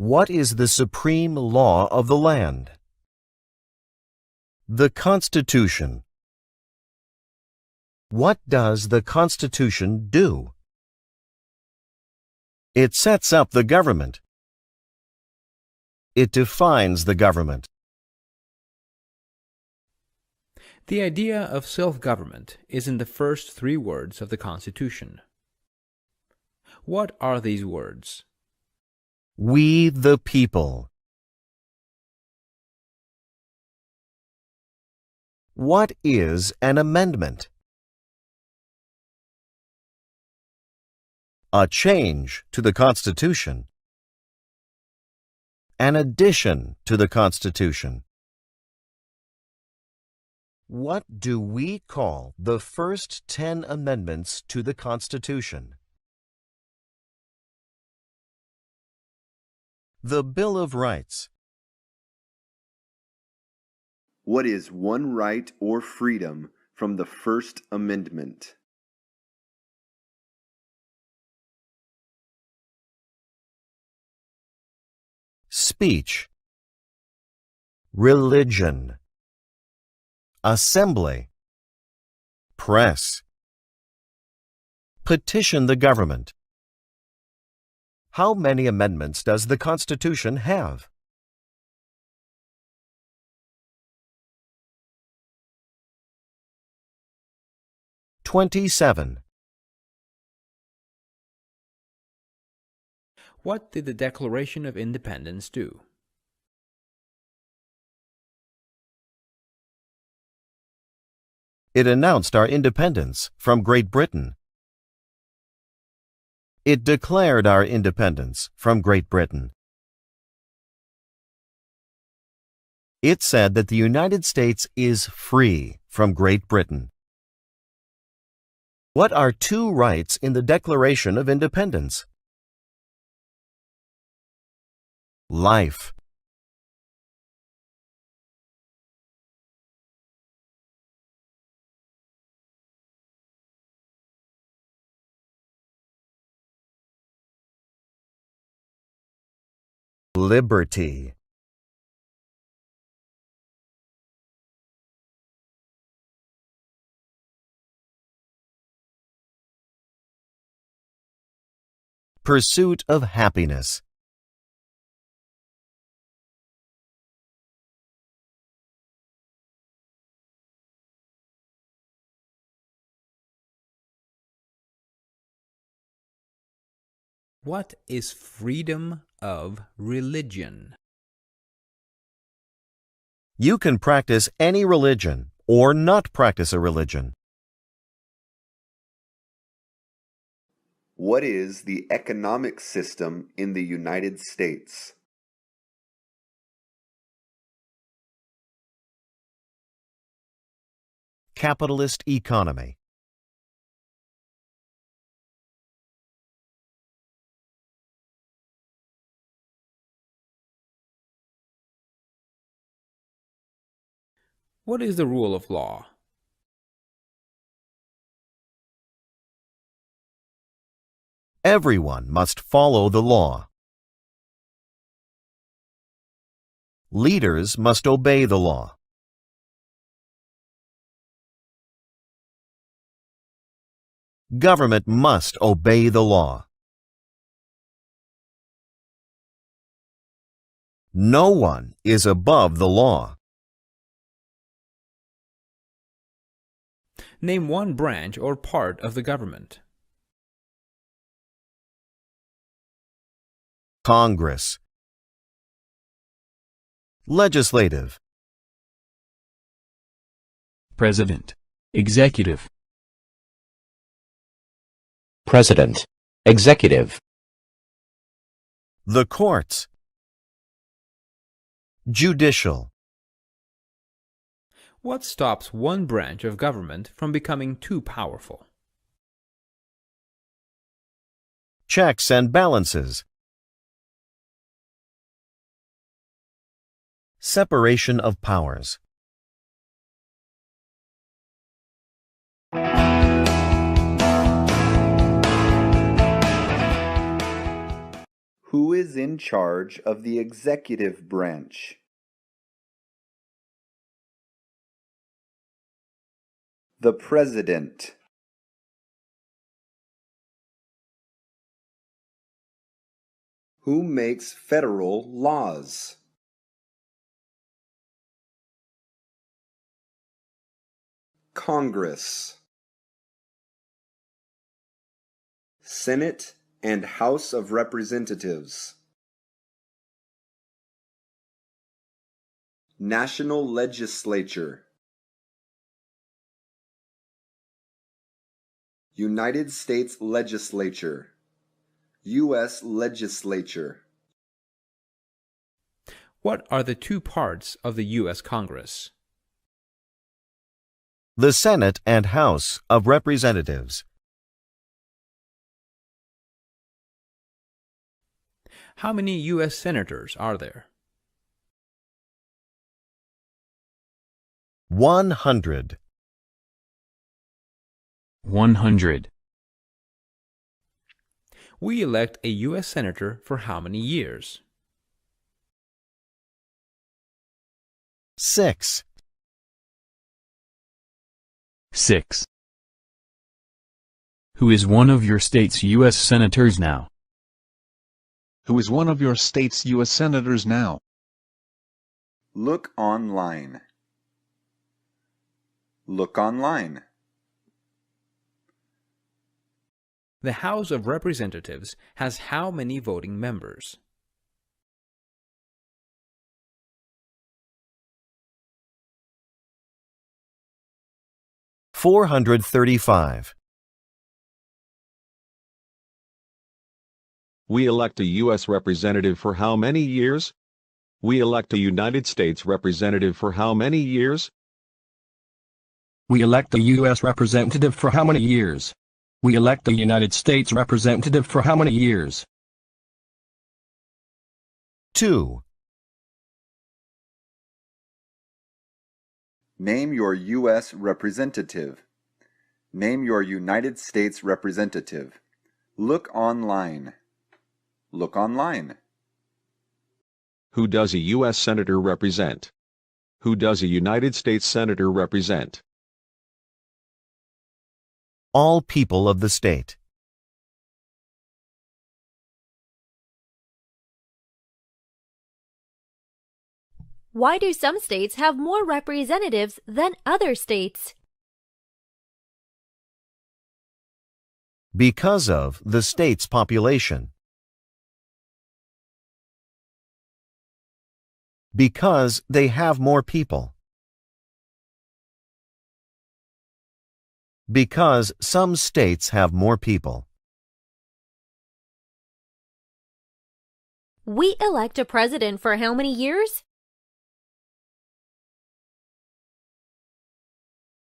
What is the supreme law of the land? The Constitution. What does the Constitution do? It sets up the government. It defines the government. The idea of self-government is in the first three words of the Constitution. What are these words? We the people. What is an amendment? A change to the Constitution. An addition to the Constitution. What do we call the first 10 amendments to the Constitution? The Bill of Rights. What is one right or freedom from the First Amendment? Speech. Religion. Assembly. Press. Petition the government. How many amendments does the Constitution have? "27. What did the Declaration of Independence do? It announced our independence from Great Britain. It declared our independence from Great Britain. It said that the United States is free from Great Britain. What are two rights in the Declaration of Independence? Life. Liberty. Pursuit of happiness. What is freedom of religion? You can practice any religion or not practice a religion. What is the economic system in the United States? Capitalist economy. What is the rule of law? Everyone must follow the law. Leaders must obey the law. Government must obey the law. No one is above the law. Name one branch or part of the government. Congress. Legislative. President. Executive. President, Executive. The courts. Judicial. What stops one branch of government from becoming too powerful? Checks and balances. Separation of powers. Who is in charge of the executive branch? The President. Who makes federal laws? Congress. Senate and House of Representatives. National Legislature. United States Legislature. U.S. Legislature. What are the two parts of the U.S. Congress? The Senate and House of Representatives. How many U.S. senators are there? 100. 100. We elect a U.S. senator for how many years? 6. 6. Who is one of your state's U.S. senators now? Who is one of your state's U.S. senators now? Look online. Look online. The House of Representatives has how many voting members? 435. We elect a U.S. representative for how many years? We elect a United States representative for how many years? We elect a U.S. representative for how many years? We elect a United States representative for how many years? 2. Name your U.S. representative. Name your United States representative. Look online. Look online. Who does a U.S. Senator represent? Who does a United States Senator represent? All people of the state. Why do some states have more representatives than other states? Because of the state's population. Because they have more people. Because some states have more people. We elect a president for how many years?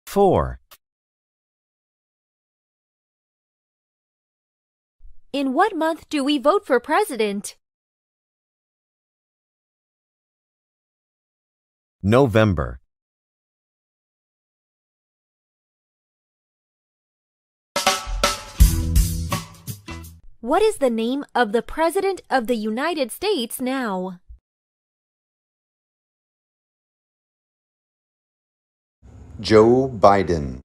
4. In what month do we vote for president? November. What is the name of the President of the United States now? Joe Biden.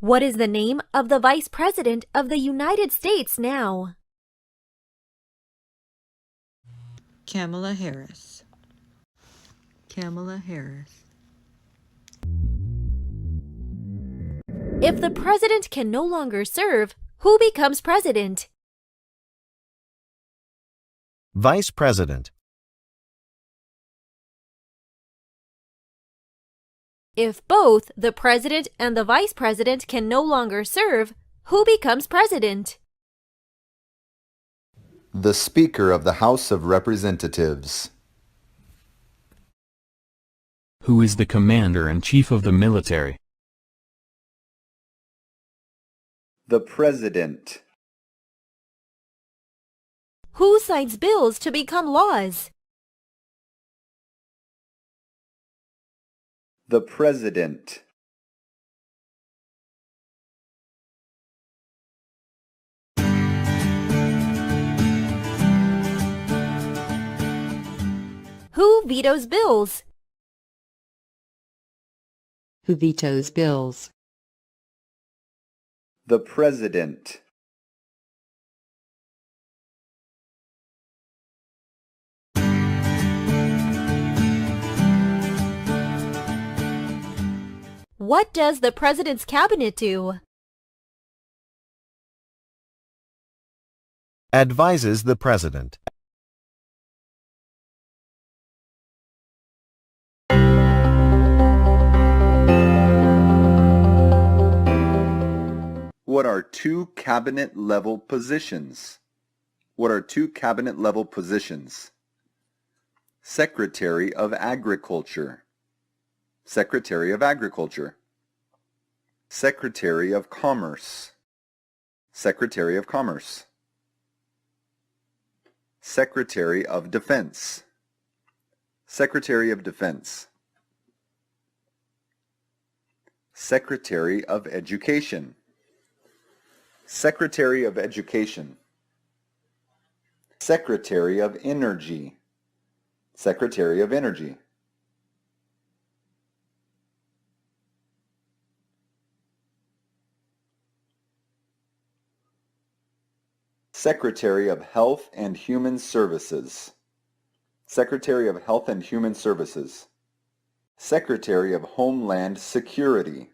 What is the name of the Vice President of the United States now? Kamala Harris. Kamala Harris. If the president can no longer serve, who becomes president? Vice President. If both the president and the vice president can no longer serve, who becomes president? The Speaker of the House of Representatives. Who is the commander-in-chief of the military? The President. Who signs bills to become laws? The President. Who vetoes bills? Who vetoes bills? The President. What does the President's Cabinet do? Advises the President. What are two cabinet-level positions? What are two cabinet-level positions? Secretary of Agriculture. Secretary of Agriculture. Secretary of Commerce. Secretary of Commerce. Secretary of Defense. Secretary of Defense. Secretary of Education. Secretary of Education. Secretary of Energy. Secretary of Energy. Secretary of Health and Human Services. Secretary of Health and Human Services. Secretary of Homeland Security.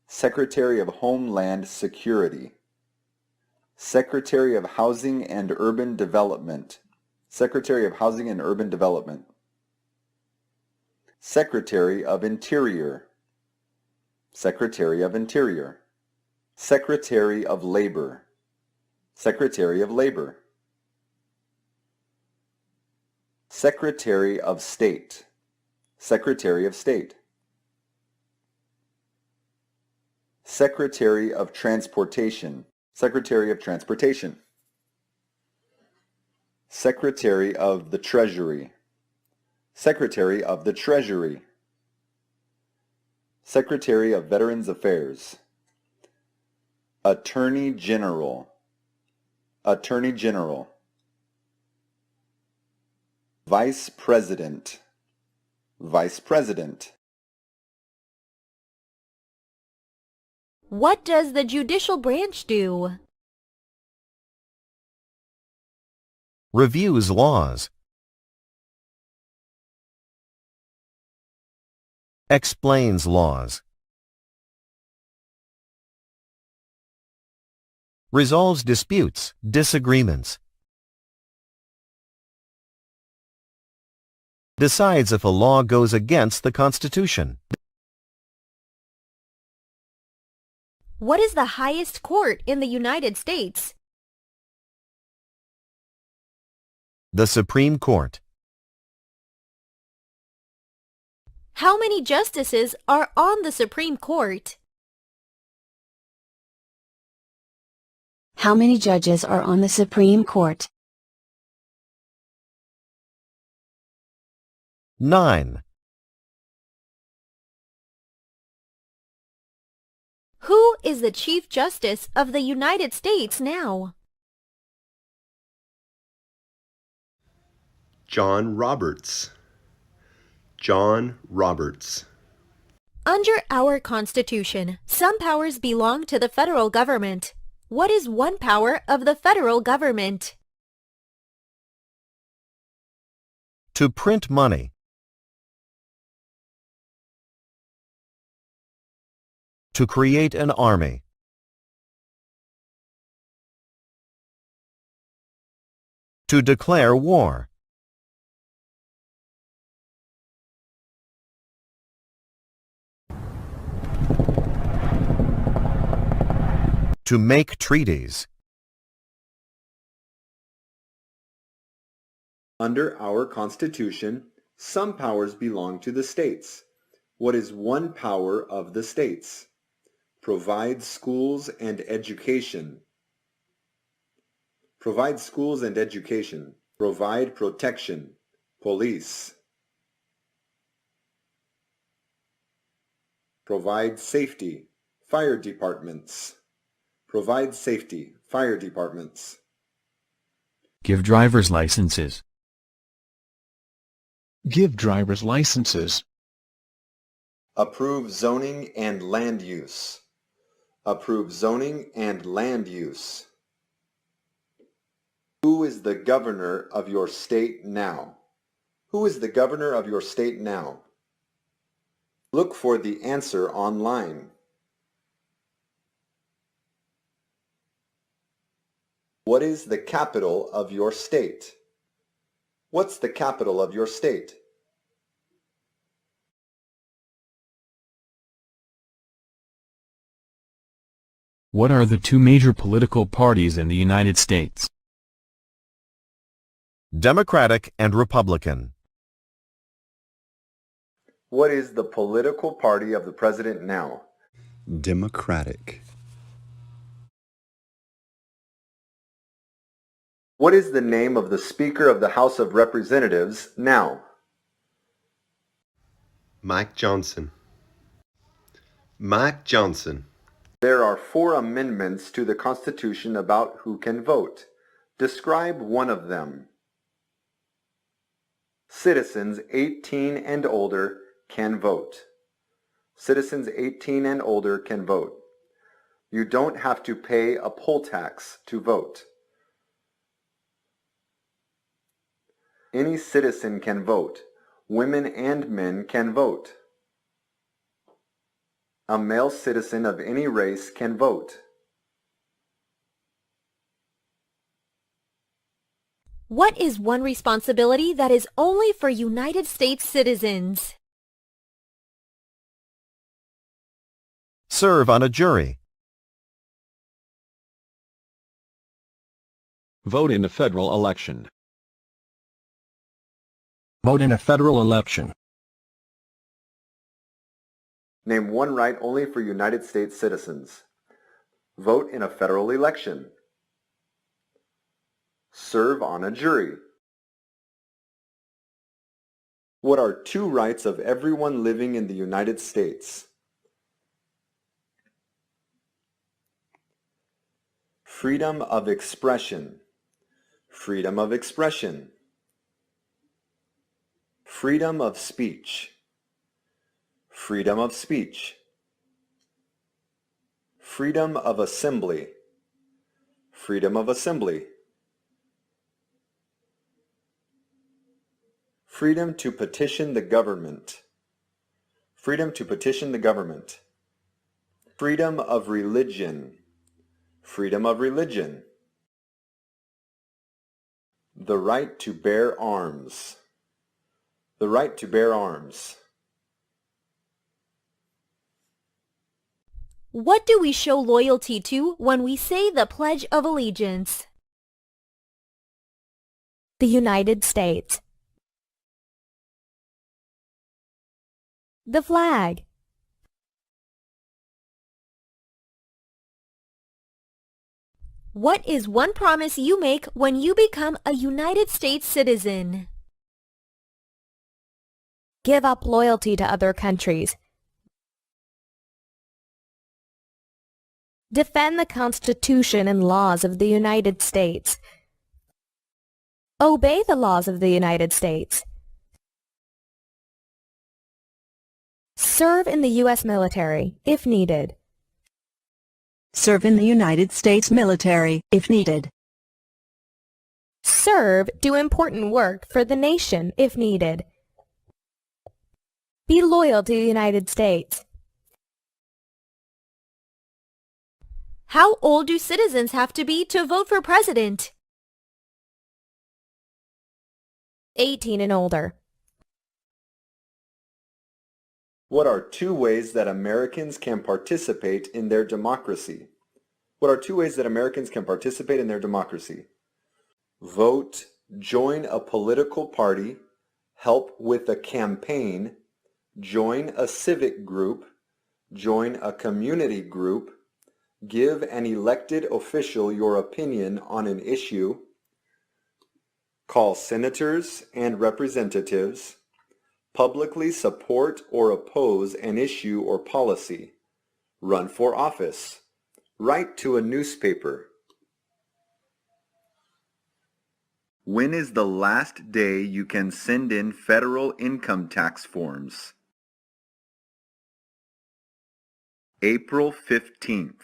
Secretary of Homeland Security. Secretary of Housing and Urban Development. Secretary of Housing and Urban Development. Secretary of Interior. Secretary of Interior. Secretary of Labor. Secretary of Labor. Secretary of State. Secretary of State. Secretary of Transportation. Secretary of Transportation. Secretary of the Treasury. Secretary of the Treasury. Secretary of Veterans Affairs. Attorney General. Attorney General. Vice President. Vice President. What does the judicial branch do? Reviews laws. Explains laws. Resolves disputes, disagreements. Decides if a law goes against the Constitution. What is the highest court in the United States? The Supreme Court. How many justices are on the Supreme Court? How many judges are on the Supreme Court? 9. Who is the Chief Justice of the United States now? John Roberts. John Roberts. Under our Constitution, some powers belong to the federal government. What is one power of the federal government? To print money. To create an army. To declare war. To make treaties. Under our Constitution, some powers belong to the states. What is one power of the states? Provide schools and education. Provide schools and education. Provide protection. Police. Provide safety. Fire departments. Provide safety. Fire departments. Give driver's licenses. Give driver's licenses. Approve zoning and land use. Approve zoning and land use. Who is the governor of your state now? Who is the governor of your state now? Look for the answer online. What is the capital of your state? What's the capital of your state? What are the two major political parties in the United States? Democratic and Republican. What is the political party of the president now? Democratic. What is the name of the Speaker of the House of Representatives now? Mike Johnson. Mike Johnson. There are 4 amendments to the Constitution about who can vote. Describe one of them. Citizens 18 and older can vote. Citizens 18 and older can vote. You don't have to pay a poll tax to vote. Any citizen can vote. Women and men can vote. A male citizen of any race can vote. What is one responsibility that is only for United States citizens? Serve on a jury. Vote in a federal election. Vote in a federal election. Name one right only for United States citizens. Vote in a federal election. Serve on a jury. What are 2 rights of everyone living in the United States? Freedom of expression. Freedom of expression. Freedom of speech. Freedom of speech. Freedom of assembly. Freedom of assembly. Freedom to petition the government. Freedom to petition the government. Freedom of religion. Freedom of religion. The right to bear arms. The right to bear arms. What do we show loyalty to when we say the Pledge of Allegiance? The United States. The flag. What is one promise you make when you become a United States citizen? Give up loyalty to other countries. Defend the Constitution and laws of the United States. Obey the laws of the United States. Serve in the U.S. military, if needed. Serve in the United States military, if needed. Serve, do important work for the nation, if needed. Be loyal to the United States. How old do citizens have to be to vote for president? 18 and older. What are 2 ways that Americans can participate in their democracy? What are 2 ways that Americans can participate in their democracy? Vote, join a political party, help with a campaign, join a civic group, join a community group, give an elected official your opinion on an issue, call senators and representatives, publicly support or oppose an issue or policy, run for office, write to a newspaper. When is the last day you can send in federal income tax forms? April 15th.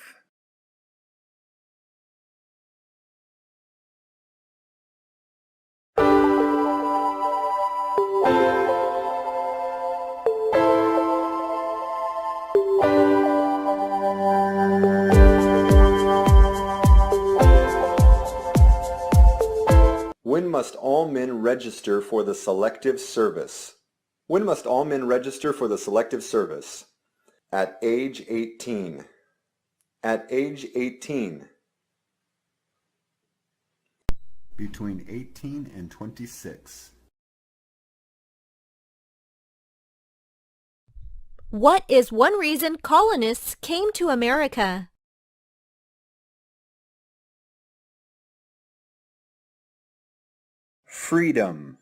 When must all men register for the Selective Service? When must all men register for the Selective Service? At age 18. At age 18. Between 18 and 26. What is one reason colonists came to America? Freedom.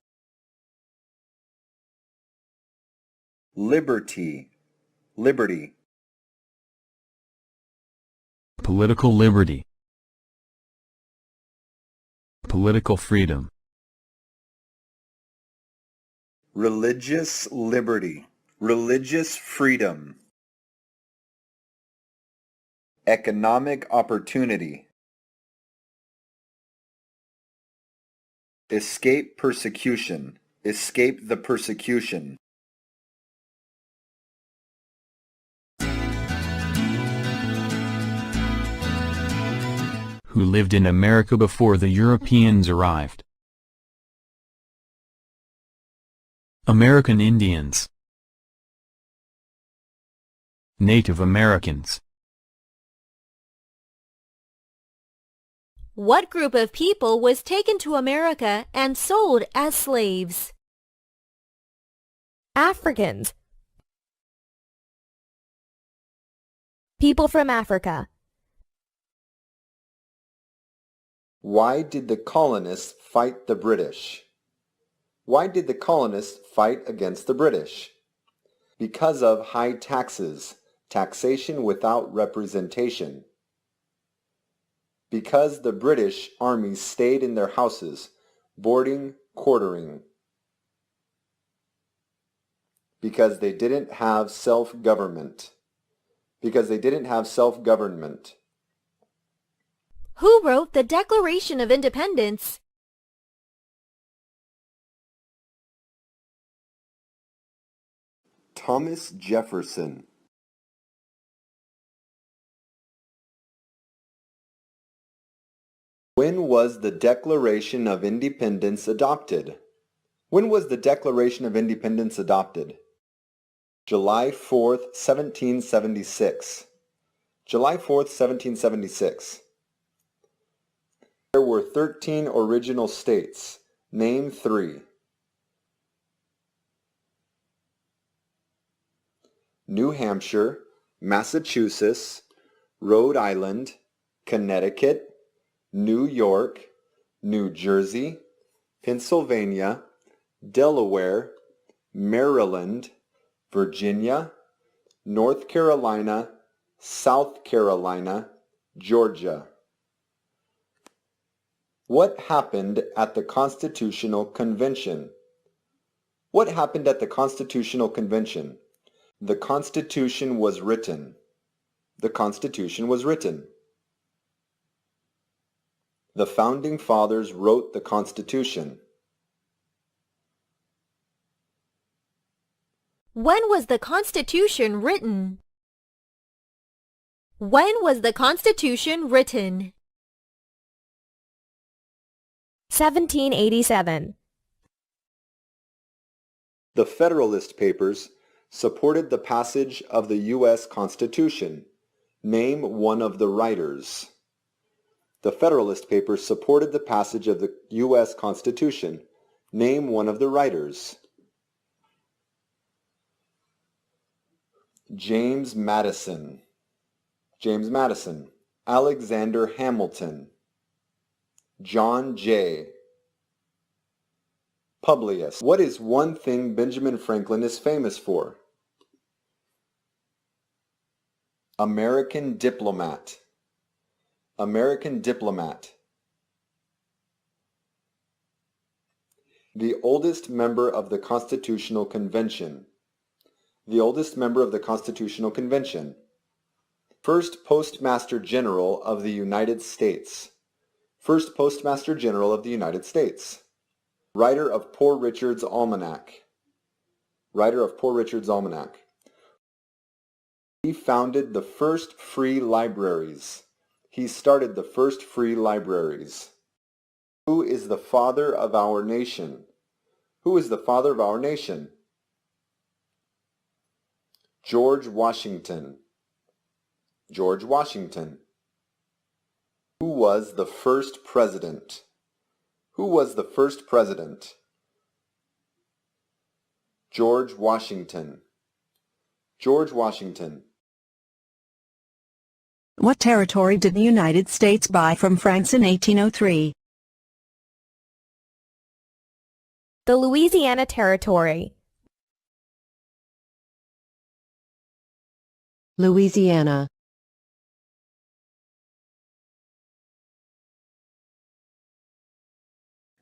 Liberty. Liberty. Political liberty. Political freedom. Religious liberty. Religious freedom. Economic opportunity. Escape persecution. Escape the persecution. Who lived in America before the Europeans arrived? American Indians. Native Americans. What group of people was taken to America and sold as slaves? Africans. People from Africa. Why did the colonists fight the British? Why did the colonists fight against the British? Because of high taxes, taxation without representation. Because the British armies stayed in their houses, boarding, quartering. Because they didn't have self-government. Because they didn't have self-government. Who wrote the Declaration of Independence? Thomas Jefferson. When was the Declaration of Independence adopted? When was the Declaration of Independence adopted? July 4th, 1776. July 4th, 1776. There were 13 original states. Name 3. New Hampshire, Massachusetts, Rhode Island, Connecticut, New York, New Jersey, Pennsylvania, Delaware, Maryland, Virginia, North Carolina, South Carolina, Georgia. What happened at the Constitutional Convention? What happened at the Constitutional Convention? The Constitution was written. The Constitution was written. The Founding Fathers wrote the Constitution. When was the Constitution written? When was the Constitution written? 1787. The Federalist Papers supported the passage of the U.S. Constitution. Name one of the writers. The Federalist Papers supported the passage of the U.S. Constitution. Name one of the writers. James Madison. James Madison. Alexander Hamilton. John Jay. Publius. What is one thing Benjamin Franklin is famous for? American diplomat. American diplomat. The oldest member of the Constitutional Convention. The oldest member of the Constitutional Convention. First Postmaster General of the United States. First Postmaster General of the United States. Writer of Poor Richard's Almanac. Writer of Poor Richard's Almanac. He founded the first free libraries. He started the first free libraries. Who is the father of our nation? Who is the father of our nation? George Washington. George Washington. Who was the first president? Who was the first president? George Washington. George Washington. What territory did the United States buy from France in 1803? The Louisiana Territory. Louisiana.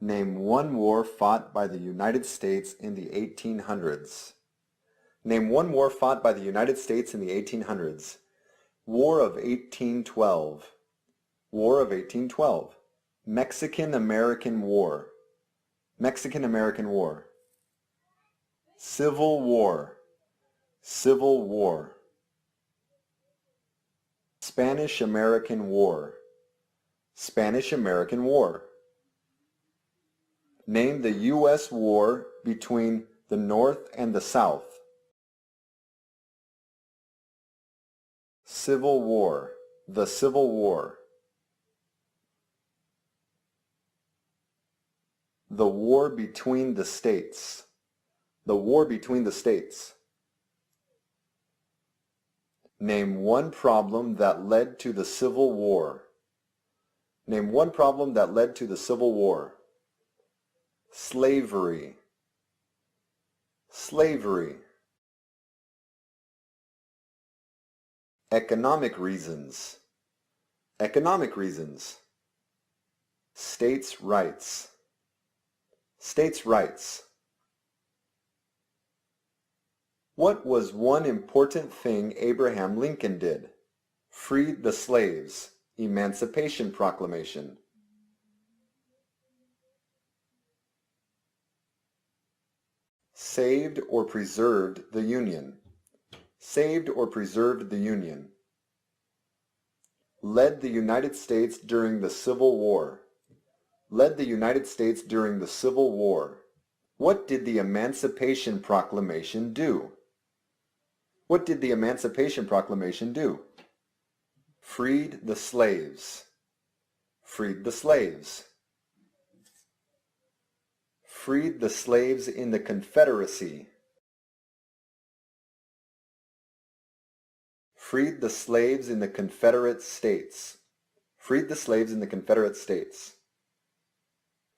Name one war fought by the United States in the 1800s. Name one war fought by the United States in the 1800s. War of 1812. War of 1812. Mexican-American War. Mexican-American War. Civil War. Civil War. Spanish-American War. Spanish-American War. Name the U.S. war between the North and the South. Civil War. The Civil War. The war between the states. The war between the states. Name one problem that led to the Civil War. Name one problem that led to the Civil War. Slavery. Slavery. Economic reasons. Economic reasons. States' rights. States' rights. What was one important thing Abraham Lincoln did? Freed the slaves. Emancipation Proclamation. Saved or preserved the Union. Saved or preserved the Union. Led the United States during the Civil War. Led the United States during the Civil War. What did the Emancipation Proclamation do? What did the Emancipation Proclamation do? Freed the slaves. Freed the slaves. Freed the slaves in the Confederacy. Freed the slaves in the Confederate States. Freed the slaves in the Confederate States.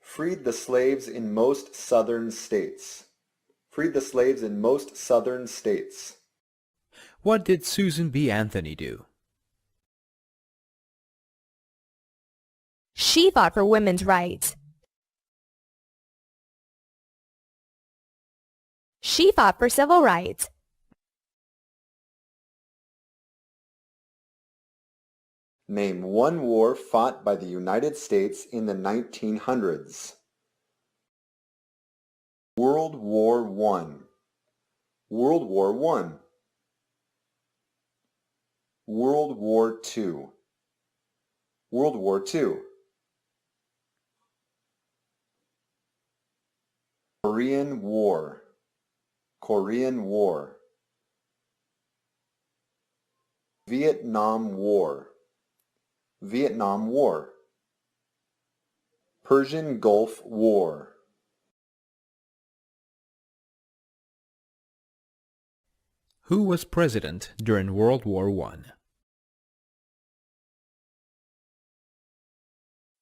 Freed the slaves in most southern states. Freed the slaves in most southern states. What did Susan B. Anthony do? She fought for women's rights. She fought for civil rights. Name one war fought by the United States in the 1900s. World War I. World War I. World War II. World War II. Korean War. Korean War. Vietnam War. Vietnam War. Persian Gulf War. Who was president during World War I?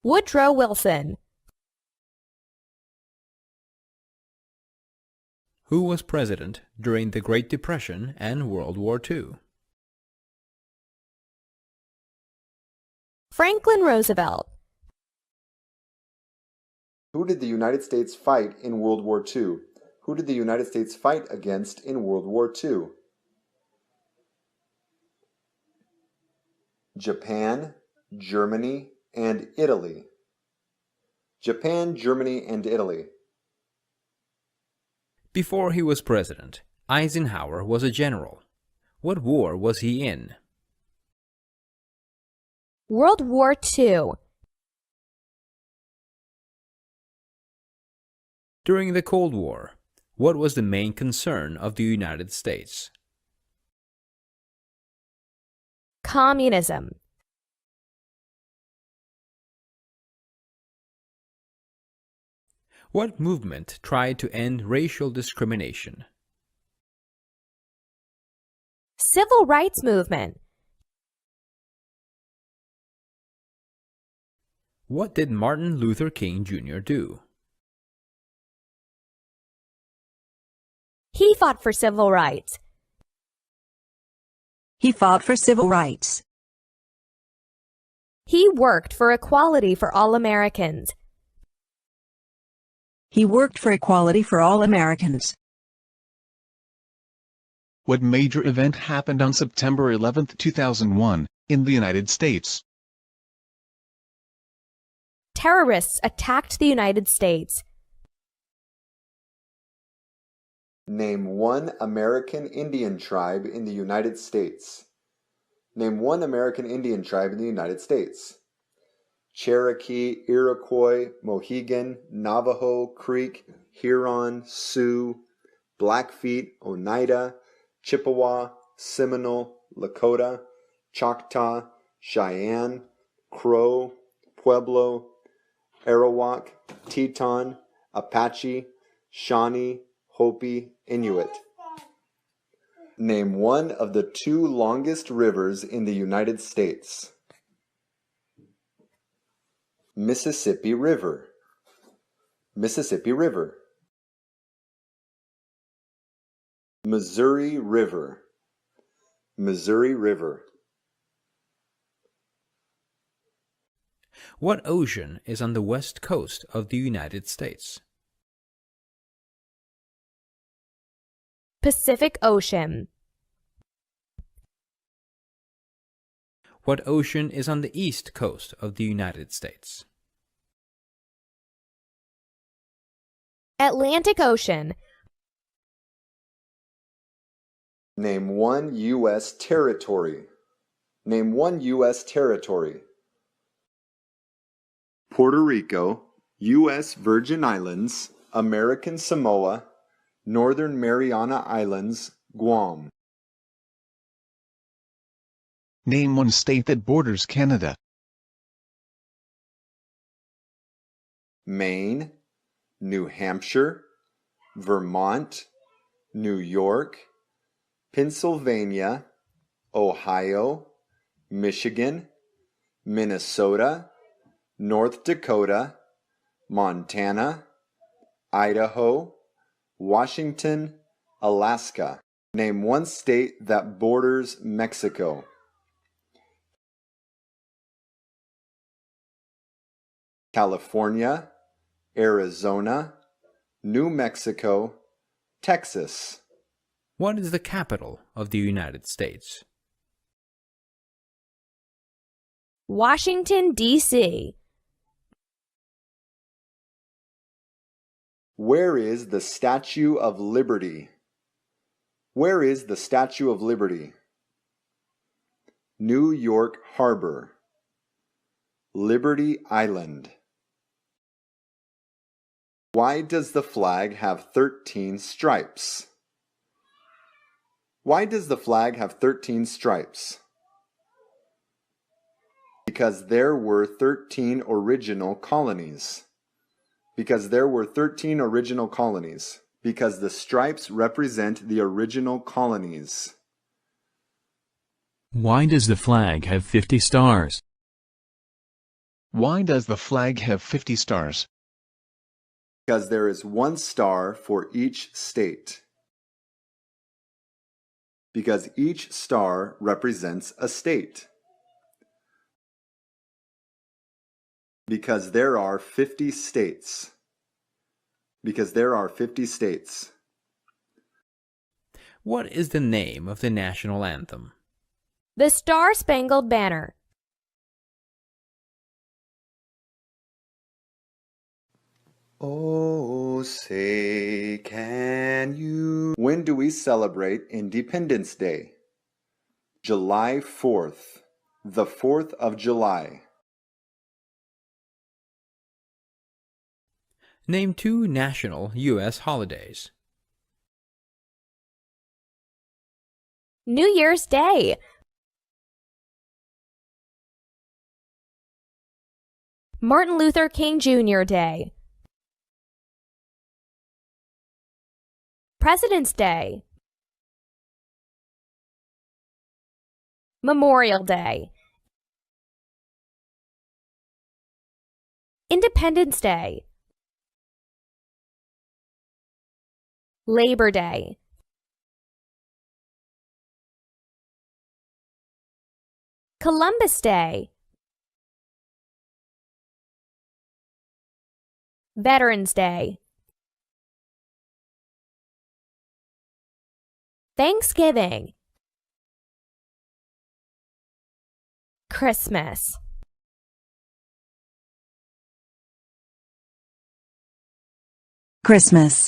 Woodrow Wilson. Who was president during the Great Depression and World War II? Franklin Roosevelt. Who did the United States fight in World War II? Who did the United States fight against in World War II? Japan, Germany, and Italy. Japan, Germany, and Italy. Before he was president, Eisenhower was a general. What war was he in? World War II. During the Cold War, what was the main concern of the United States? Communism. What movement tried to end racial discrimination? Civil rights movement. What did Martin Luther King Jr. do? He fought for civil rights. He fought for civil rights. He worked for equality for all Americans. He worked for equality for all Americans. What major event happened on September 11, 2001, in the United States? Terrorists attacked the United States. Name one American Indian tribe in the United States. Name one American Indian tribe in the United States. Cherokee, Iroquois, Mohegan, Navajo, Creek, Huron, Sioux, Blackfeet, Oneida, Chippewa, Seminole, Lakota, Choctaw, Cheyenne, Crow, Pueblo, Arawak, Teton, Apache, Shawnee, Hopi, Inuit. Name one of the two longest rivers in the United States. Mississippi River. Mississippi River. Missouri River. Missouri River. What ocean is on the west coast of the United States? Pacific Ocean. What ocean is on the east coast of the United States? Atlantic Ocean. Name one U.S. territory. Name one U.S. territory. Puerto Rico, U.S. Virgin Islands, American Samoa, Northern Mariana Islands, Guam. Name one state that borders Canada. Maine, New Hampshire, Vermont, New York, Pennsylvania, Ohio, Michigan, Minnesota, North Dakota, Montana, Idaho, Washington, Alaska. Name one state that borders Mexico. California, Arizona, New Mexico, Texas. What is the capital of the United States? Washington, D.C. Where is the Statue of Liberty? Where is the Statue of Liberty? New York Harbor. Liberty Island. Why does the flag have 13 stripes? Why does the flag have 13 stripes? Because there were 13 original colonies. Because there were 13 original colonies. Because the stripes represent the original colonies. Why does the flag have 50 stars? Why does the flag have 50 stars? Because there is one star for each state. Because each star represents a state. Because there are 50 states. Because there are 50 states. What is the name of the national anthem? The Star-Spangled Banner. Oh, say can you... When do we celebrate Independence Day? July 4th, the 4th of July. Name 2 national U.S. holidays. New Year's Day. Martin Luther King Jr. Day. President's Day. Memorial Day. Independence Day. Labor Day. Columbus Day. Veterans Day. Thanksgiving. Christmas. Christmas.